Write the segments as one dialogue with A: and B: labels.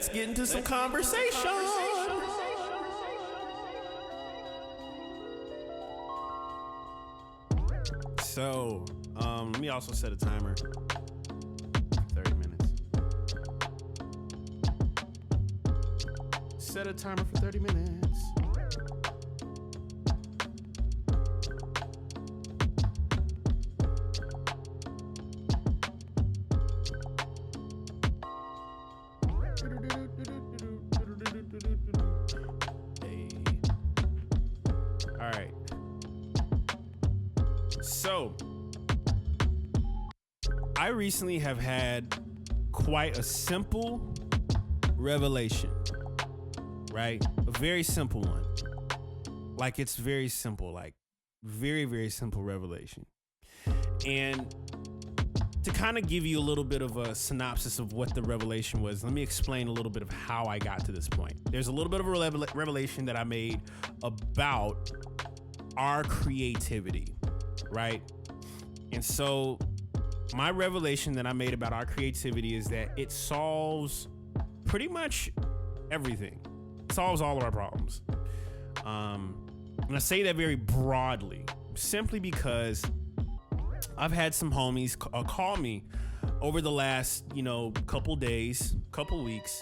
A: let's get into some conversation. So, let me also set a timer. 30 minutes. Set a timer for 30 minutes. Hey. All right. So, I recently have had quite a simple revelation, right? A very simple one. Like, it's very simple, like very, very simple revelation. And to kind of give you a little bit of a synopsis of what the revelation was, let me explain a little bit of how I got to this point. There's a little bit of a revelation that I made about our creativity, right? And so my revelation that I made about our creativity is that it solves pretty much everything. It solves all of our problems. And I say that very broadly, simply because I've had some homies call me over the last, couple days, couple weeks,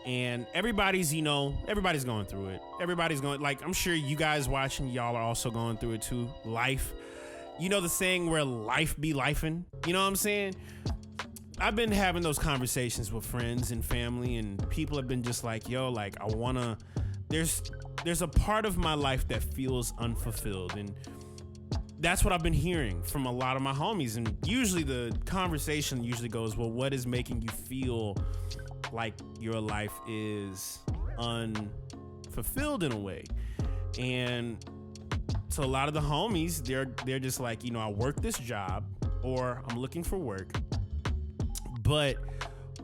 A: and everybody's going through it. Everybody's going, like, I'm sure you guys watching, y'all are also going through it too. Life, the saying where life be lifing, you know what I'm saying? I've been having those conversations with friends and family, and people have been just like, there's a part of my life that feels unfulfilled. And that's what I've been hearing from a lot of my homies. And usually the conversation goes, well, what is making you feel like your life is unfulfilled in a way? And so a lot of the homies, they're just like, I work this job, or I'm looking for work, but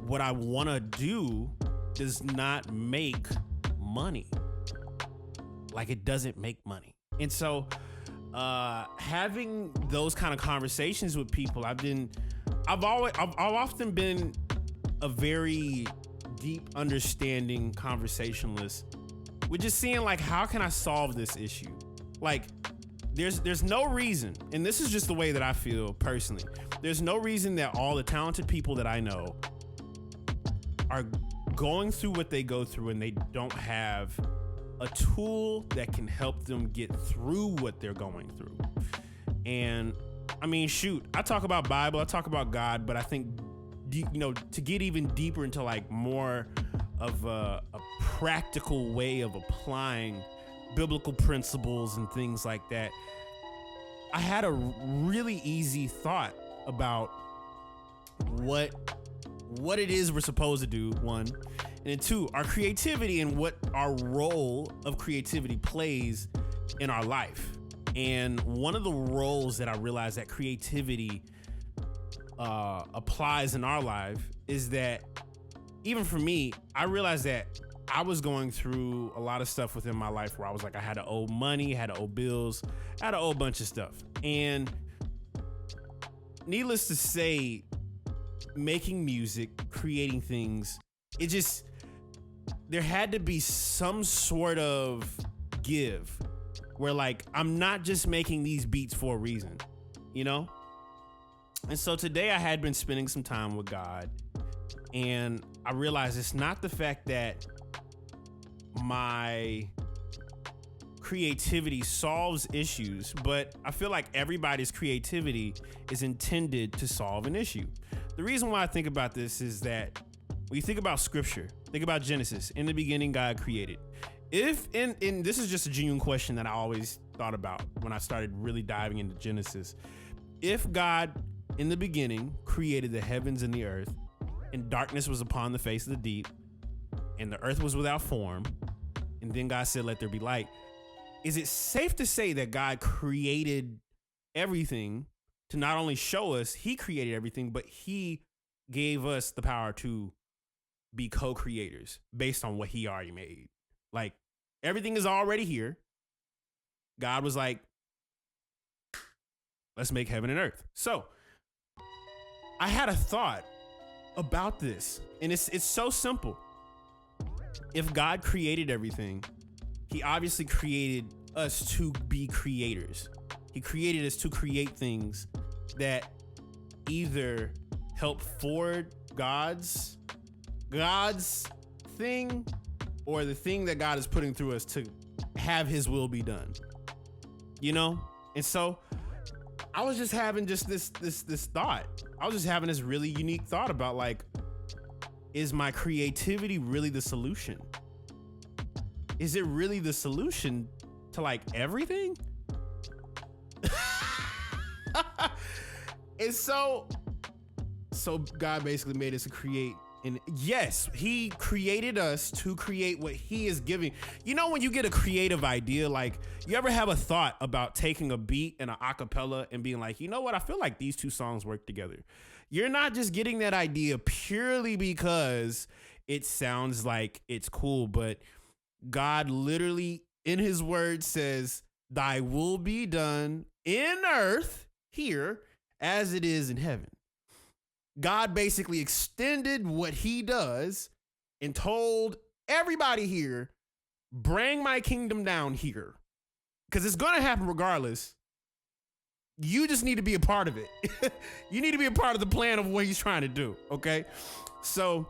A: what I want to do does not make money. Like, it doesn't make money. And so having those kind of conversations with people, I've often been a very deep understanding conversationalist with just seeing, like, how can I solve this issue? Like, there's no reason, and this is just the way that I feel personally, there's no reason that all the talented people that I know are going through what they go through and they don't have a tool that can help them get through what they're going through. And I mean, shoot, I talk about Bible, I talk about God, but I think, to get even deeper into like more of a practical way of applying biblical principles and things like that, I had a really easy thought about what it is we're supposed to do, one, and then two, our creativity and what our role of creativity plays in our life. And one of the roles that I realized that creativity applies in our life is that, even for me, I realized that I was going through a lot of stuff within my life where I was like, I had to owe money, had to owe bills, I had to owe a bunch of stuff. And needless to say, making music, creating things, there had to be some sort of give where, like, I'm not just making these beats for a reason, And so today I had been spending some time with God, and I realized it's not the fact that my creativity solves issues, but I feel like everybody's creativity is intended to solve an issue. The reason why I think about this is that when you think about scripture, think about Genesis. In the beginning, God created. And this is just a genuine question that I always thought about when I started really diving into Genesis. If God in the beginning created the heavens and the earth, and darkness was upon the face of the deep, and the earth was without form, and then God said, let there be light, is it safe to say that God created everything to not only show us he created everything, but he gave us the power to be co-creators based on what he already made? Like, everything is already here. God was like, let's make heaven and earth. So I had a thought about this, and it's so simple. if God created everything, he obviously created us to be creators. He created us to create things that either help forward God's thing, or the thing that God is putting through us to have his will be done. You know? And so I was just having this thought. I was just having this really unique thought about, like, is my creativity really the solution? Is it really the solution to, like, everything? And so God basically made us to create. And yes, he created us to create what he is giving. You know, when you get a creative idea, like, you ever have a thought about taking a beat and an acapella and being like, you know what? I feel like these two songs work together. You're not just getting that idea purely because it sounds like it's cool, but God literally in his word says, thy will be done in earth here as it is in heaven. God basically extended what he does and told everybody here, bring my kingdom down here. Because it's going to happen regardless. You just need to be a part of it. You need to be a part of the plan of what he's trying to do. Okay. So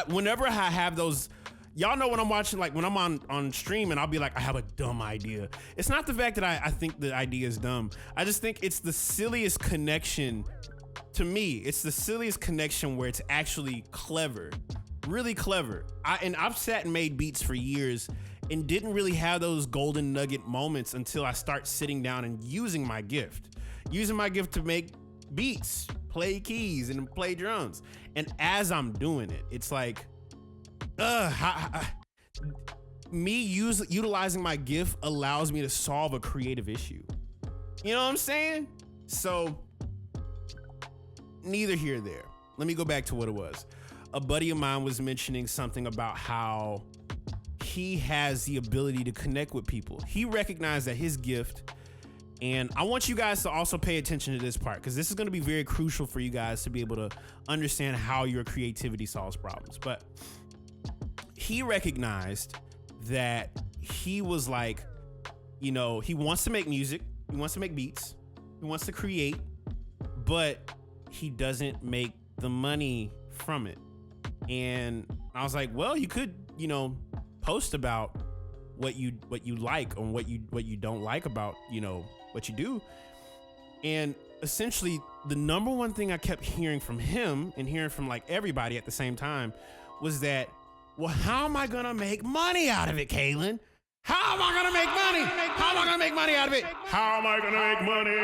A: whenever I have those, y'all know when I'm watching, like when I'm on stream and I'll be like, I have a dumb idea. It's not the fact that I think the idea is dumb. I just think it's the silliest connection. To me, it's the silliest connection where it's actually clever, really clever. I've sat and made beats for years and didn't really have those golden nugget moments until I start sitting down and using my gift to make beats, play keys and play drums. And as I'm doing it, it's like, utilizing my gift allows me to solve a creative issue. You know what I'm saying? So neither here nor there. Let me go back to what it was. A buddy of mine was mentioning something about how he has the ability to connect with people. He recognized that his gift, and I want you guys to also pay attention to this part, because this is going to be very crucial for you guys to be able to understand how your creativity solves problems. But he recognized that he was like, you know, he wants to make music, he wants to make beats, he wants to create, but he doesn't make the money from it. And I was like, well, you could, you know, post about what you like and what you don't like about, you know, what you do. And essentially the number one thing I kept hearing from him and hearing from like everybody at the same time was that, well, how am I gonna make money out of it, Kaelin? How am I gonna make money? How am I gonna make money out of it? How am I gonna make money?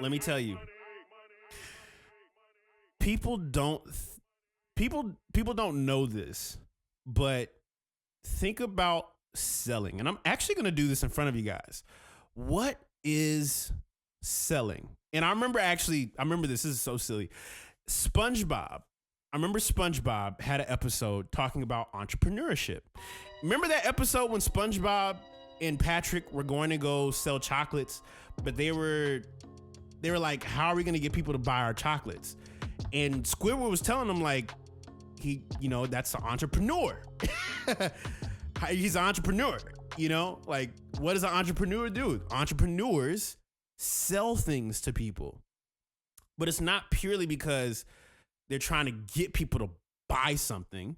A: Let me tell you, people don't know this, but think about selling. And I'm actually going to do this in front of you guys. What is selling? And I remember this is so silly. SpongeBob had an episode talking about entrepreneurship. Remember that episode when SpongeBob and Patrick were going to go sell chocolates, but they were like, how are we going to get people to buy our chocolates? And Squidward was telling them, like, that's an entrepreneur. He's an entrepreneur, you know, like, what does an entrepreneur do? Entrepreneurs sell things to people, but it's not purely because they're trying to get people to buy something,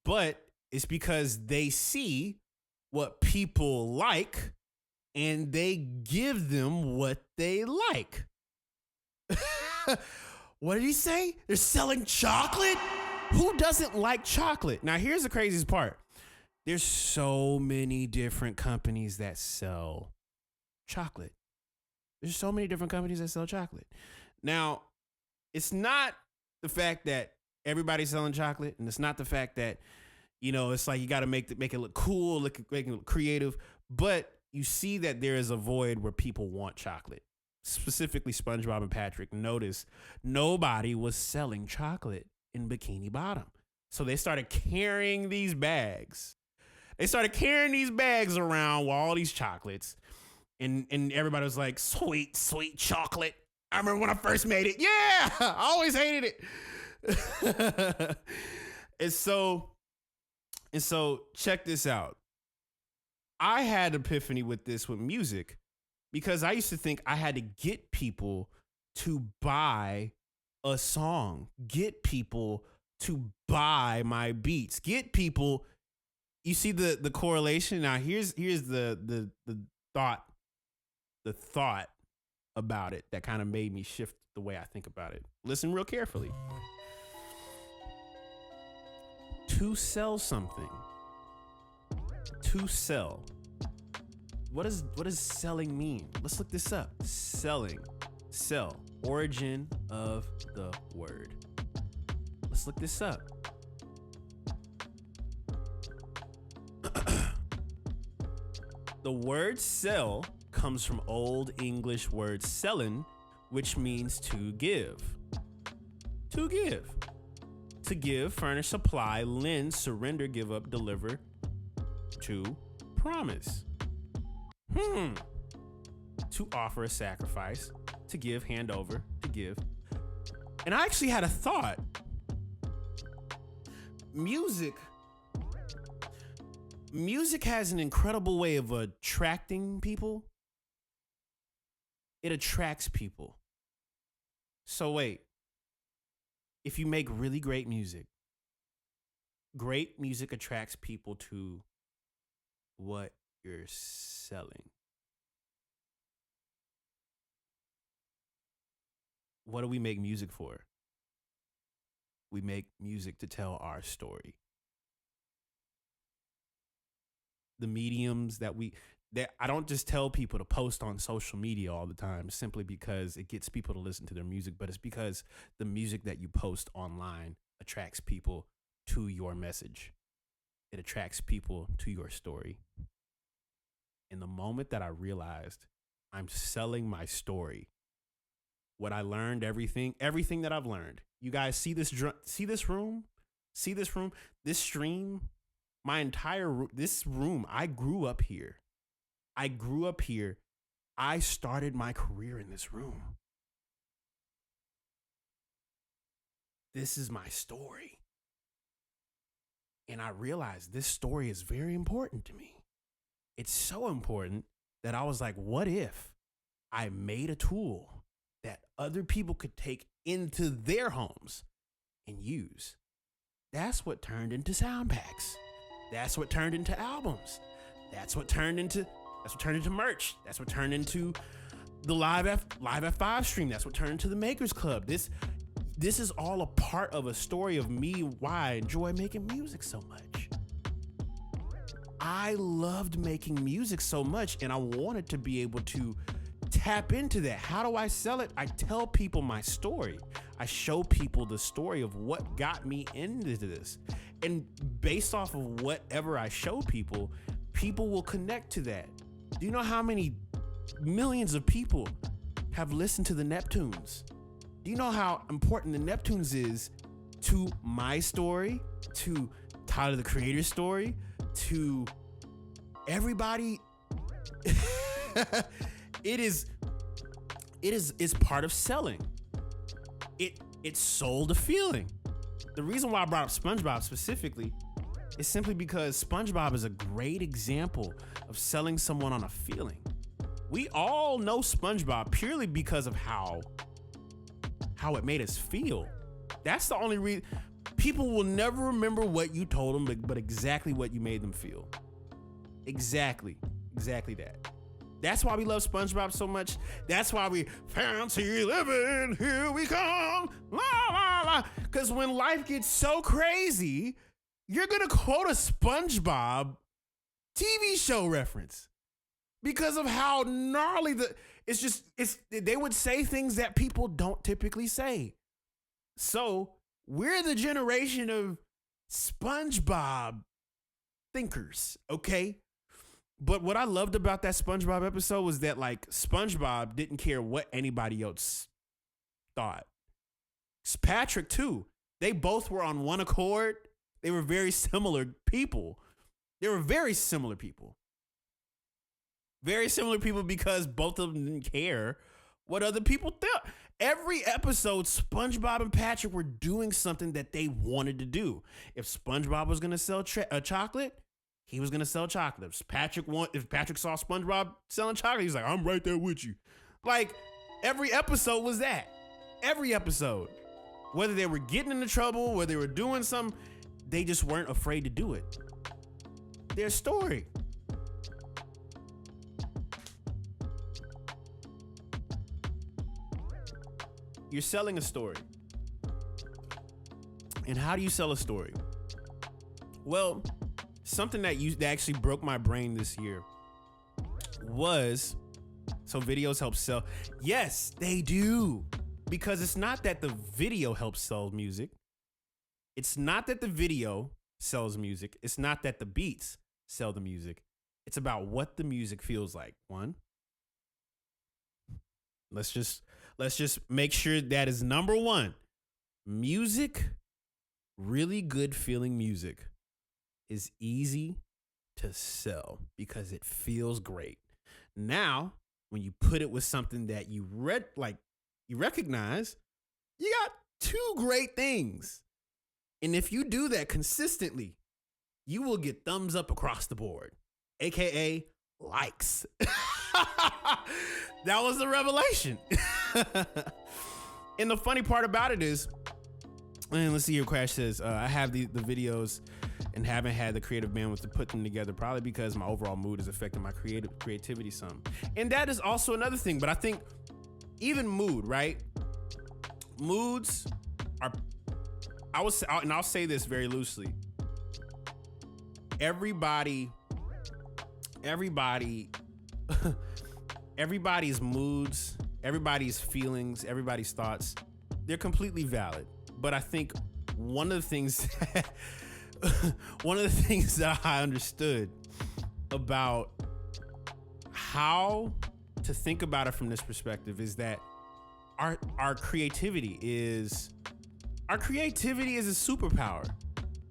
A: but it's because they see what people like and they give them what they like. What did he say? They're selling chocolate? Who doesn't like chocolate? Now, here's the craziest part. There's so many different companies that sell chocolate. There's so many different companies that sell chocolate. Now, it's not the fact that everybody's selling chocolate, and it's not the fact that, you know, it's like you got to make it look cool, make it look creative, but you see that there is a void where people want chocolate. Specifically, SpongeBob and Patrick noticed nobody was selling chocolate in Bikini Bottom. So they started carrying these bags. They started carrying these bags around with all these chocolates. And everybody was like, sweet, sweet chocolate. I remember when I first made it. Yeah, I always hated it. And so check this out. I had epiphany with this with music because I used to think I had to get people to buy a song, get people to buy my beats, get people. You see the correlation. Now here's the thought about it that kind of made me shift the way I think about it. Listen real carefully. To sell something. To sell. What does selling mean? Let's look this up. Selling. Sell. Origin of the word. Let's look this up. The word sell comes from Old English word sellen, which means to give. To give. To give, furnish, supply, lend, surrender, give up, deliver. To promise. To offer a sacrifice. To give, hand over, to give. And I actually had a thought. Music has an incredible way of attracting people. It attracts people. So wait, if you make really great music attracts people to what you're selling. What do we make music for? We make music to tell our story. The mediums that I don't just tell people to post on social media all the time simply because it gets people to listen to their music, but it's because the music that you post online attracts people to your message. It attracts people to your story. In the moment that I realized I'm selling my story, what I learned, everything that I've learned. You guys see this room, this stream, this room. I grew up here. I started my career in this room. This is my story. And I realized this story is very important to me. It's so important that I was like, what if I made a tool that other people could take into their homes and use? That's what turned into sound packs. That's what turned into albums. That's what turned into merch. That's what turned into the Live F5 stream. That's what turned into the Makers Club. This is all a part of a story of me, why I enjoy making music so much. I loved making music so much, and I wanted to be able to tap into that. How do I sell it? I tell people my story. I show people the story of what got me into this. And based off of whatever I show people, people will connect to that. Do you know how many millions of people have listened to the Neptunes? Do you know how important the Neptunes is to my story, to Tyler the Creator's story, to everybody? It's part of selling. It sold a feeling. The reason why I brought up SpongeBob specifically is simply because SpongeBob is a great example of selling someone on a feeling. We all know SpongeBob purely because of how it made us feel. That's the only reason. People will never remember what you told them, but exactly what you made them feel. Exactly that. That's why we love SpongeBob so much. That's why we fancy living, here we come, la la la. Because when life gets so crazy, you're gonna quote a SpongeBob TV show reference because of how gnarly they would say things that people don't typically say. So we're the generation of SpongeBob thinkers, okay? But what I loved about that SpongeBob episode was that, like, SpongeBob didn't care what anybody else thought. Patrick, too. They both were on one accord. They were very similar people. Very similar people because both of them didn't care what other people thought. Every episode, SpongeBob and Patrick were doing something that they wanted to do. If SpongeBob was going to sell chocolate, he was going to sell chocolate. If Patrick saw SpongeBob selling chocolate, he's like, I'm right there with you. Like, every episode was that. Every episode. Whether they were getting into trouble, whether they were doing something, they just weren't afraid to do it. Their story. You're selling a story. And how do you sell a story? Well, something that actually broke my brain this year was, so videos help sell. Yes, they do. Because it's not that the video helps sell music. It's not that the video sells music. It's not that the beats sell the music. It's about what the music feels like. One. Let's just make sure that is number one. Music, really good feeling music, is easy to sell because it feels great. Now, when you put it with something that you recognize, you got two great things. And if you do that consistently, you will get thumbs up across the board, AKA likes. That was the revelation. And the funny part about it is, and let's see here, Crash says, I have the videos and haven't had the creative bandwidth to put them together, probably because my overall mood is affecting my creativity some. And that is also another thing, but I think even mood, right? Moods are, I'll say this very loosely. Everybody's moods, everybody's feelings, everybody's thoughts, they're completely valid. But I think one of the things that I understood about how to think about it from this perspective is that our creativity is a superpower.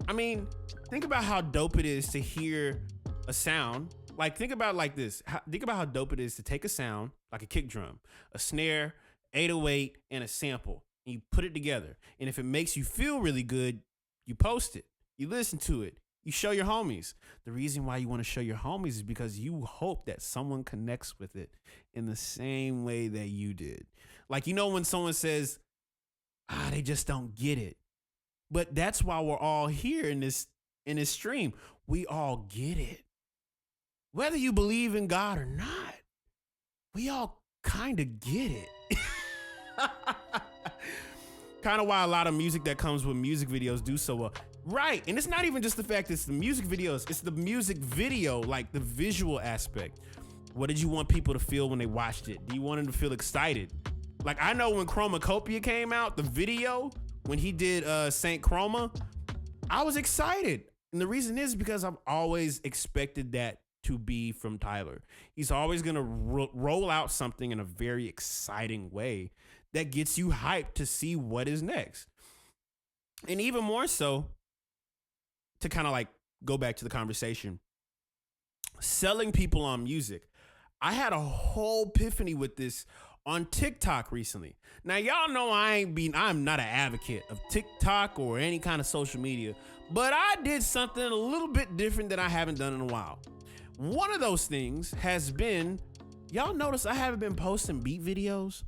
A: I mean, think about how dope it is to hear a sound. Like, think about it like this. Think about how dope it is to take a sound, like a kick drum, a snare, 808, and a sample, and you put it together. And if it makes you feel really good, you post it, you listen to it, you show your homies. The reason why you want to show your homies is because you hope that someone connects with it in the same way that you did. Like, you know, when someone says, they just don't get it. But that's why we're all here in this stream. We all get it. Whether you believe in God or not, we all kind of get it. Kind of why a lot of music that comes with music videos do so well. Right. And it's not even just the fact it's the music videos, it's the music video, like the visual aspect. What did you want people to feel when they watched it? Do you want them to feel excited? Like, I know when Chromacopia came out, the video, when he did Saint Chroma, I was excited. And the reason is because I've always expected that to be from Tyler. He's always going to roll out something in a very exciting way that gets you hyped to see what is next. And even more so, to kind of like go back to the conversation, selling people on music. I had a whole epiphany with this on TikTok recently. Now, y'all know I'm not an advocate of TikTok or any kind of social media, but I did something a little bit different that I haven't done in a while. One of those things has been, y'all notice I haven't been posting beat videos.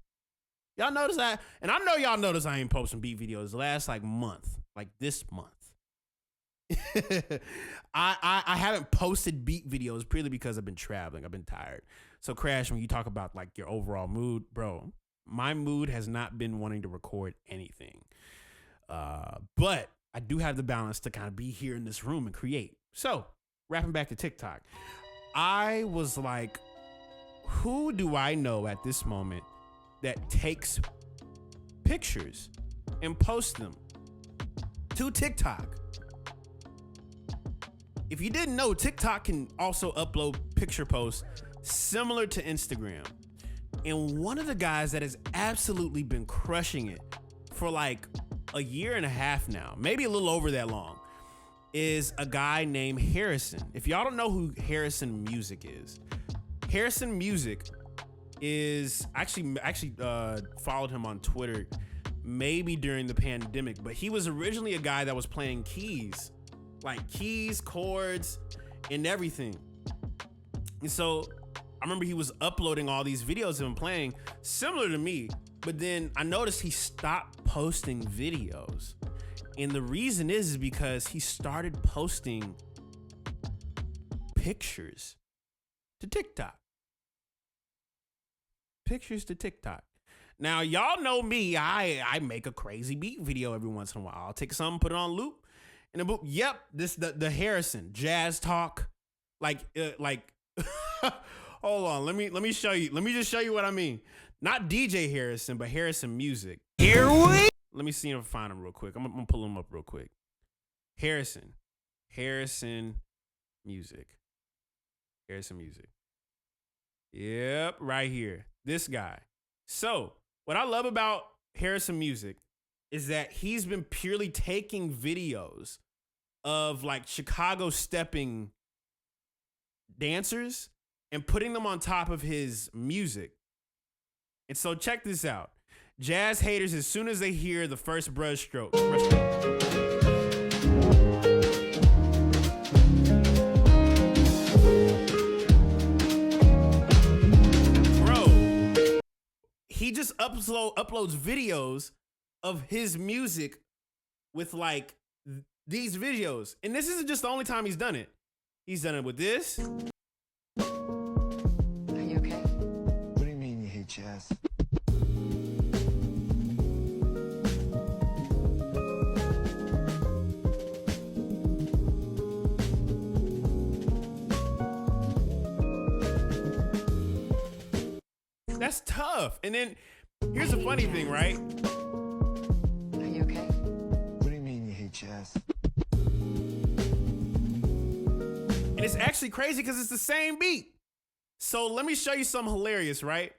A: Y'all notice that? And I know y'all notice I ain't posting beat videos the last month, like this month. I haven't posted beat videos purely because I've been traveling. I've been tired. So Crash, when you talk about like your overall mood, bro, my mood has not been wanting to record anything. But I do have the balance to kind of be here in this room and create. So wrapping back to TikTok, I was like, who do I know at this moment that takes pictures and posts them to TikTok? If you didn't know, TikTok can also upload picture posts similar to Instagram. And one of the guys that has absolutely been crushing it for like a year and a half now, maybe a little over that long, is a guy named Harrison. If y'all don't know who Harrison Music is, Harrison Music is actually followed him on Twitter maybe during the pandemic, but he was originally a guy that was playing keys, like keys, chords, and everything. And so I remember he was uploading all these videos of him playing similar to me, but then I noticed he stopped posting videos. And the reason is because he started posting pictures to TikTok. Pictures to TikTok. Now, y'all know me. I make a crazy beat video every once in a while. I'll take something, put it on loop, and then boop. Yep, this the Harrison jazz talk, like. Hold on, let me show you. Let me just show you what I mean. Not DJ Harrison, but Harrison Music.
B: Here we.
A: Let me see if I find him real quick. I'm gonna pull him up real quick. Harrison Music. Harrison Music. Yep, right here. This guy. So, what I love about Harrison Music is that he's been purely taking videos of like Chicago stepping dancers and putting them on top of his music. And so check this out. Jazz haters, as soon as they hear the first brush stroke. He just uploads videos of his music with like these videos. And this isn't just the only time he's done it. He's done it with this.
C: Are you okay?
B: What do you mean you hate jazz?
A: That's tough. And then here's the funny thing, right?
C: Are you okay?
B: What do you mean you hate jazz?
A: And it's actually crazy because it's the same beat. So let me show you something hilarious, right?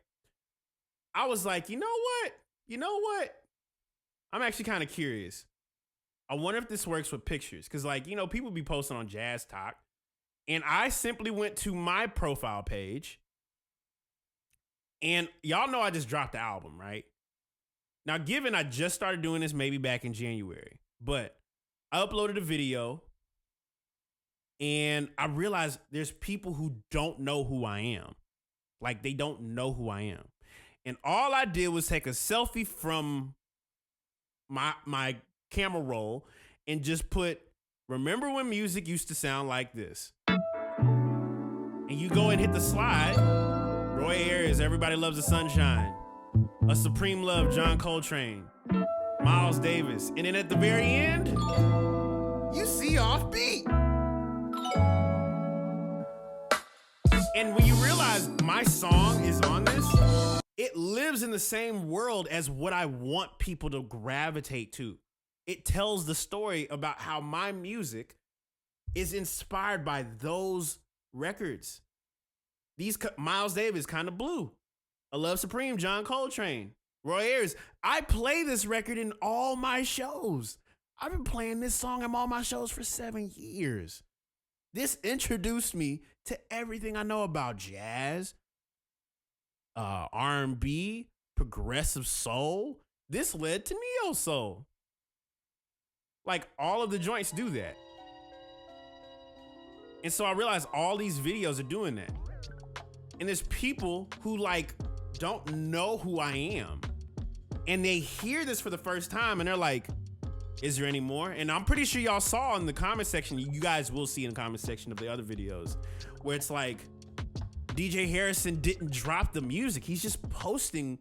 A: I was like, you know what? I'm actually kind of curious. I wonder if this works with pictures. Because like, people be posting on Jazz Talk. And I simply went to my profile page. And y'all know I just dropped the album, right? Now, given I just started doing this maybe back in January, but I uploaded a video and I realized there's people who don't know who I am. Like, they don't know who I am. And all I did was take a selfie from my camera roll and just put, remember when music used to sound like this? And you go and hit the slide. Roy Ayers, Everybody Loves the Sunshine. A Supreme Love, John Coltrane. Miles Davis. And then at the very end, you see Offbeat. And when you realize my song is on this, it lives in the same world as what I want people to gravitate to. It tells the story about how my music is inspired by those records. These Miles Davis, Kind of Blue, A Love Supreme, John Coltrane, Roy Ayers. I play this record in all my shows. I've been playing this song in all my shows for 7 years. This introduced me to everything I know about jazz, R&B, progressive soul. This led to neo soul. Like, all of the joints do that. And so I realized all these videos are doing that. And there's people who like don't know who I am. And they hear this for the first time and they're like, is there any more? And I'm pretty sure y'all saw in the comment section, you guys will see in the comment section of the other videos, where it's like, DJ Harrison didn't drop the music. He's just posting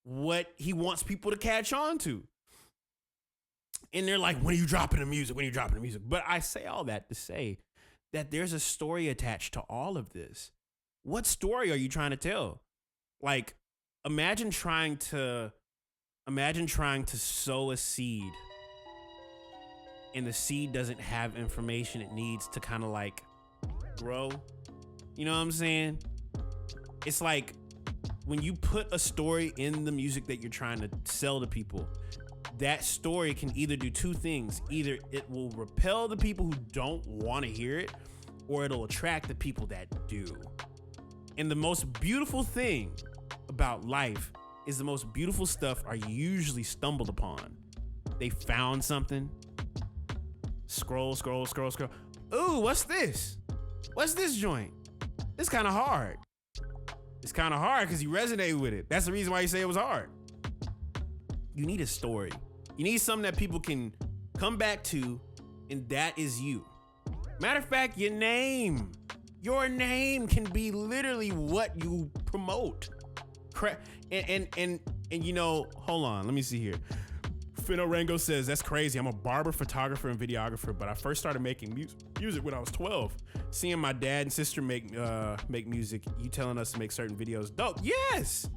A: what he wants people to catch on to. And they're like, when are you dropping the music? When are you dropping the music? But I say all that to say that there's a story attached to all of this. What story are you trying to tell? Like, imagine trying to sow a seed and the seed doesn't have information it needs to kind of like grow. You know what I'm saying? It's like when you put a story in the music that you're trying to sell to people, that story can either do two things. Either it will repel the people who don't want to hear it, or it'll attract the people that do. And the most beautiful thing about life is the most beautiful stuff are usually stumbled upon. They found something. Scroll. Ooh, what's this? What's this joint? It's kind of hard. It's kind of hard because you resonate with it. That's the reason why you say it was hard. You need a story. You need something that people can come back to, and that is you. Matter of fact, your name can be literally what you promote. And you know, hold on, let me see here. Fino Rango says, that's crazy. I'm a barber, photographer, and videographer, but I first started making music when I was 12. Seeing my dad and sister make music, you telling us to make certain videos, dope. Yes,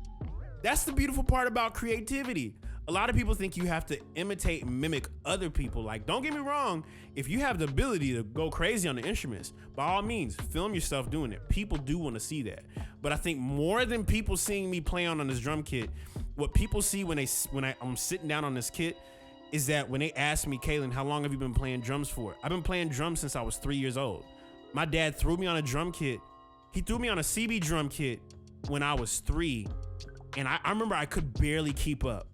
A: that's the beautiful part about creativity. A lot of people think you have to imitate and mimic other people. Like, don't get me wrong, if you have the ability to go crazy on the instruments, by all means, film yourself doing it. People do want to see that. But I think more than people seeing me play on this drum kit, what people see when I'm sitting down on this kit is that when they ask me, Kaelin, how long have you been playing drums for? I've been playing drums since I was 3 years old. My dad threw me on a drum kit. He threw me on a CB drum kit when I was 3, and I remember I could barely keep up.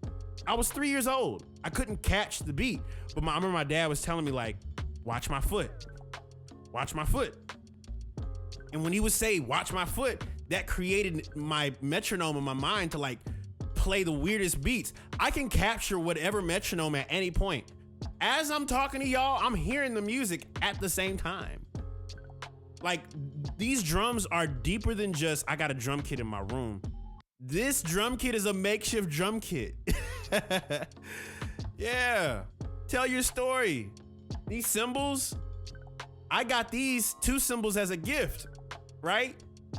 A: I was 3 years old. I couldn't catch the beat. But I remember my dad was telling me, like, watch my foot. Watch my foot. And when he would say, watch my foot, that created my metronome in my mind to, like, play the weirdest beats. I can capture whatever metronome at any point. As I'm talking to y'all, I'm hearing the music at the same time. Like, these drums are deeper than just, I got a drum kit in my room. This drum kit is a makeshift drum kit. Yeah. Tell your story. These cymbals, I got these 2 cymbals as a gift, right?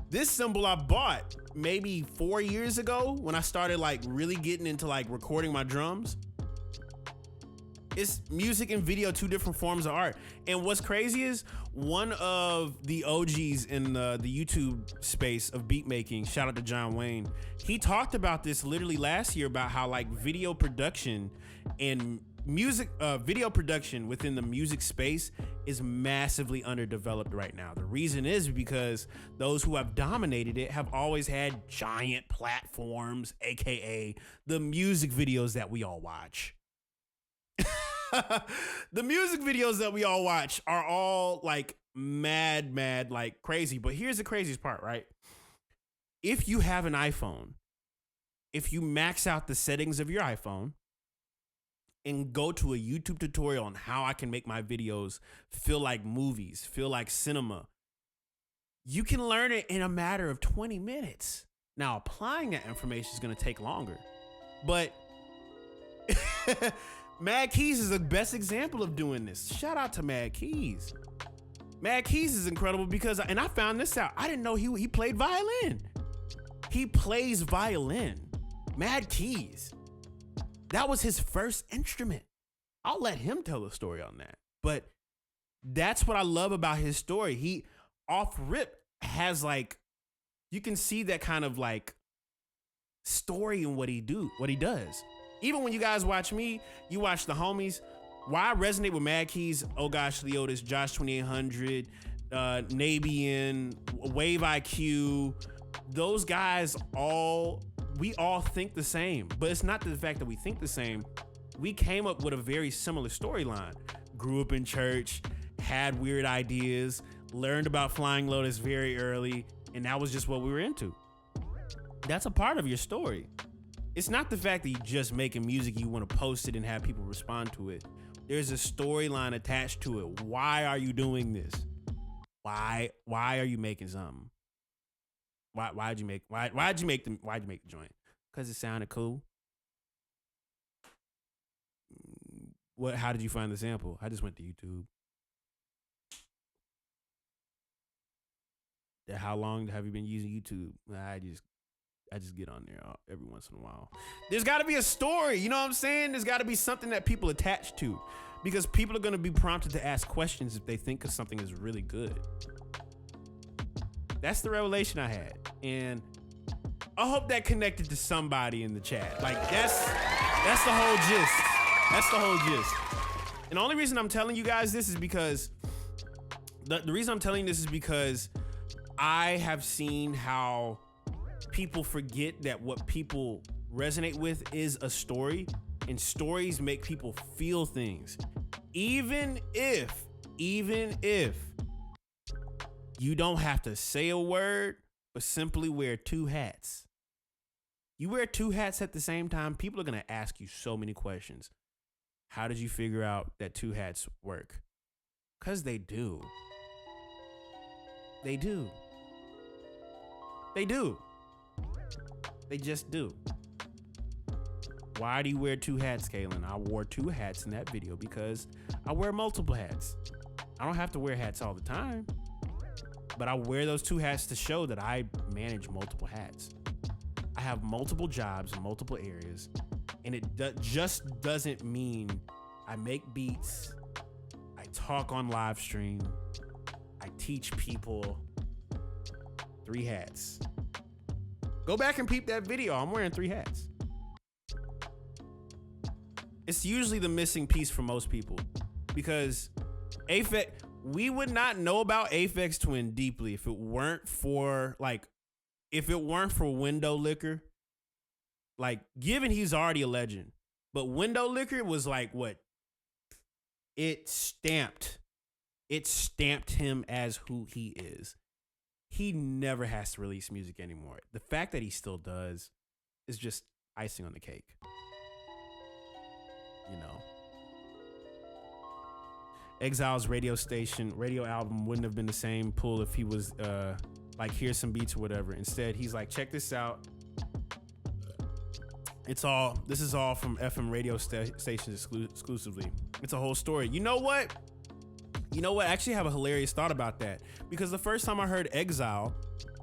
A: This cymbal I bought maybe 4 years ago when I started like really getting into like recording my drums. It's music and video, 2 different forms of art. And what's crazy is one of the OGs in the YouTube space of beat making, shout out to John Wayne, he talked about this literally last year about how like video production and music, video production within the music space is massively underdeveloped right now. The reason is because those who have dominated it have always had giant platforms, AKA the music videos that we all watch. The music videos that we all watch are all like mad, like crazy. But here's the craziest part, right? If you have an iPhone, if you max out the settings of your iPhone and go to a YouTube tutorial on how I can make my videos feel like movies, feel like cinema, you can learn it in a matter of 20 minutes. Now, applying that information is going to take longer, but Mad Keys is the best example of doing this. Shout out to Mad Keys. Mad Keys is incredible because, and I found this out, I didn't know he played violin. He plays violin. Mad Keys. That was his first instrument. I'll let him tell the story on that. But that's what I love about his story. He off rip has like, you can see that kind of like story in what he does. Even when you guys watch me, you watch the homies. Why I resonate with Mad Keys, Oh Gosh Leotis, Josh 2800, Nabian, Wave IQ, those guys we all think the same. But it's not the fact that we think the same. We came up with a very similar storyline. Grew up in church, had weird ideas, learned about Flying Lotus very early, and that was just what we were into. That's a part of your story. It's not the fact that you're just making music, you want to post it and have people respond to it. There's a storyline attached to it. Why are you doing this? Why are you making something? Why'd you make the joint? Because it sounded cool. How did you find the sample? I just went to YouTube. How long have you been using YouTube? I just get on there every once in a while. There's got to be a story. You know what I'm saying? There's got to be something that people attach to, because people are going to be prompted to ask questions if they think something is really good. That's the revelation I had. And I hope that connected to somebody in the chat. Like that's the whole gist. That's the whole gist. And the only reason I'm telling you guys this is because the reason I'm telling you this is because I have seen how people forget that what people resonate with is a story, and stories make people feel things. Even if you don't have to say a word, but simply wear two hats. You wear two hats at the same time, people are going to ask you so many questions. How did you figure out that two hats work? Because they do. They do. They do. They just do. Why do you wear two hats, Kaelin? I wore two hats in that video because I wear multiple hats. I don't have to wear hats all the time, but I wear those two hats to show that I manage multiple hats. I have multiple jobs in multiple areas, and it just doesn't mean I make beats, I talk on live stream, I teach people. Three hats. Go back and peep that video. I'm wearing three hats. It's usually the missing piece for most people because we would not know about Aphex Twin deeply if it weren't for Window Liquor. Like, given he's already a legend, but Window Liquor was like what? It stamped him as who he is. He never has to release music anymore. The fact that he still does is just icing on the cake. You know, Exile's radio album wouldn't have been the same pull if he was like, here's some beats or whatever. Instead, he's like, check this out. This is all from FM radio stations exclusively. It's a whole story. You know what? I actually have a hilarious thought about that, because the first time I heard Exile,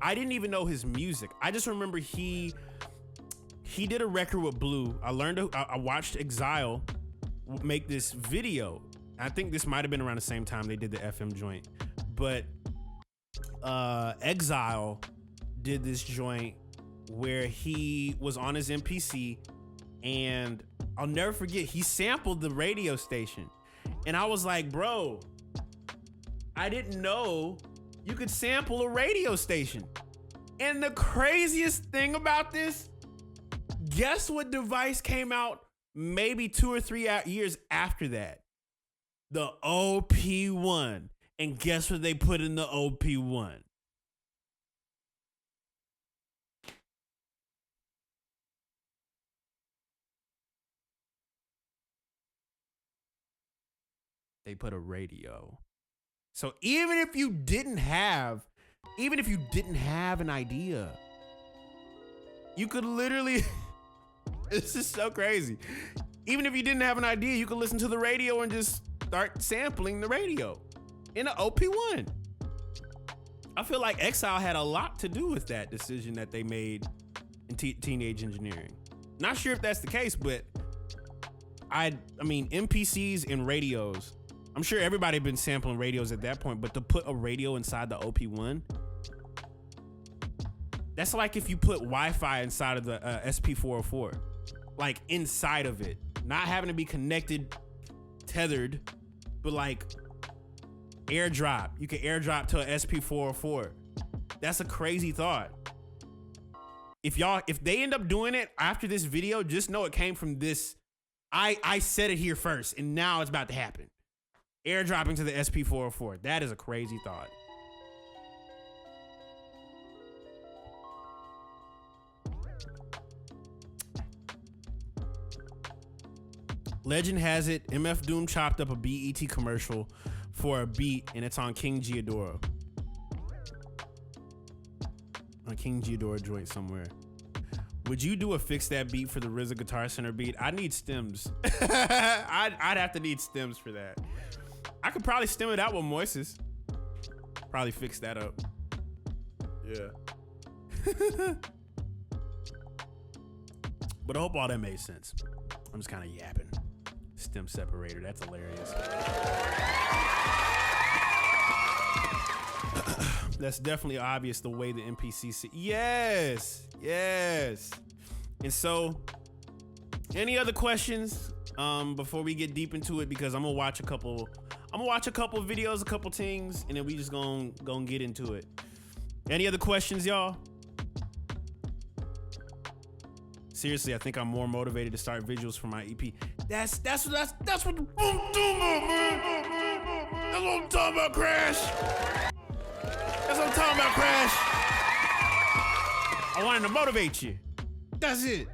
A: I didn't even know his music. I just remember he did a record with Blue. I watched Exile make this video. I think this might have been around the same time they did the FM joint, but Exile did this joint where he was on his MPC, and I'll never forget, he sampled the radio station, and I was like, bro, I didn't know you could sample a radio station. And the craziest thing about this, guess what device came out maybe 2 or 3 years after that? The OP1. And guess what they put in the OP1? They put a radio. So even if you didn't have an idea, you could literally, this is so crazy. Even if you didn't have an idea, you could listen to the radio and just start sampling the radio in an OP1. I feel like Exile had a lot to do with that decision that they made in Teenage Engineering. Not sure if that's the case, but I mean, MPCs and radios, I'm sure everybody had been sampling radios at that point, but to put a radio inside the OP1, that's like if you put Wi-Fi inside of the SP404, like inside of it, not having to be connected, tethered, but like airdrop. You can airdrop to a SP404. That's a crazy thought. If they end up doing it after this video, just know it came from this. I said it here first, and now it's about to happen. Airdropping to the SP404. That is a crazy thought. Legend has it, MF Doom chopped up a BET commercial for a beat, and it's on King Giadoro. On King Giadoro joint somewhere. Would you do a fix that beat for the RZA Guitar Center beat? I need stems. I'd have to need stems for that. I could probably stem it out with Moises. Probably fix that up. Yeah. But I hope all that made sense. I'm just kind of yapping. Stem separator, that's hilarious. That's definitely obvious the way the NPC see. Yes. And so, any other questions before we get deep into it? Because I'm gonna watch a couple videos, a couple things, and then we just gonna get into it. Any other questions, y'all? Seriously, I think I'm more motivated to start visuals for my EP. That's what the boom doom about, man. That's what I'm talking about, Crash. That's what I'm talking about, Crash. I wanted to motivate you. That's it.